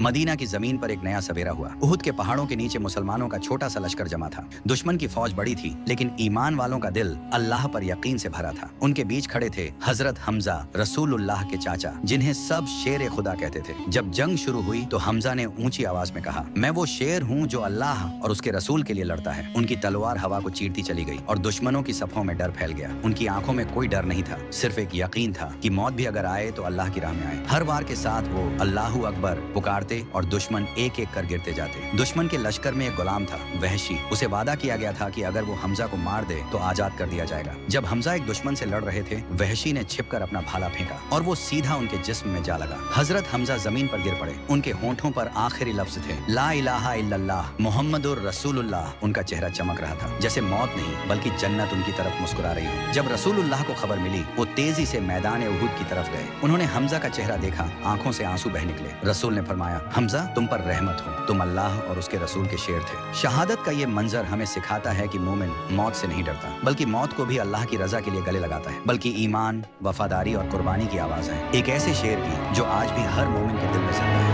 Medina की जमीन पर एक नया सवेरा हुआ। उहुद के पहाड़ों के नीचे मुसलमानों का छोटा सा लश्कर जमा था। दुश्मन की फौज बड़ी थी, लेकिन ईमान वालों का दिल अल्लाह पर यकीन से भरा था। उनके बीच खड़े थे हजरत हमजा, रसूलुल्लाह के चाचा, जिन्हें सब शेर खुदा कहते थे। जब जंग शुरू हुई तो हमजा ने ऊंची आवाज में कहा, मैं वो शेर हूँ जो अल्लाह और उसके रसूल के लिए लड़ता है। उनकी तलवार हवा को चीरती चली गई और दुश्मनों की सफों में डर फैल गया। उनकी आंखों में कोई डर नहीं था, सिर्फ एक यकीन था कि मौत भी अगर आए तो अल्लाह की राह में आए। हर वार के साथ वो अल्लाहू अकबर पुकारते और दुश्मन एक एक कर गिरते जाते। दुश्मन के लश्कर में एक गुलाम था, वहशी। उसे वादा किया गया था कि अगर वो हमजा को मार दे तो आजाद कर दिया जाएगा। जब हमजा एक दुश्मन से लड़ रहे थे, वहशी ने छिपकर अपना भाला फेंका और वो सीधा उनके जिस्म में जा लगा। हजरत हमजा जमीन पर गिर पड़े। उनके होंठों पर आखिरी लफ्ज थे, ला इलाहा इल्लल्लाह मुहम्मदुर रसूलुल्लाह। उनका चेहरा चमक रहा था, जैसे मौत नहीं बल्कि जन्नत उनकी तरफ मुस्कुरा रही हो। जब रसूलुल्लाह को खबर मिली, वो तेजी से मैदान उहुद की तरफ गए। उन्होंने हमजा का चेहरा देखा, आंखों से आंसू बह निकले। रसूल ने फरमाया, हमजा तुम पर रहमत हो, तुम अल्लाह और उसके रसूल के शेर थे। शहादत का ये मंजर हमें सिखाता है कि मोमिन मौत से नहीं डरता, बल्कि मौत को भी अल्लाह की रजा के लिए गले लगाता है। बल्कि ईमान, वफादारी और कुर्बानी की आवाज है, एक ऐसे शेर की जो आज भी हर मोमिन के दिल में जिंदा है।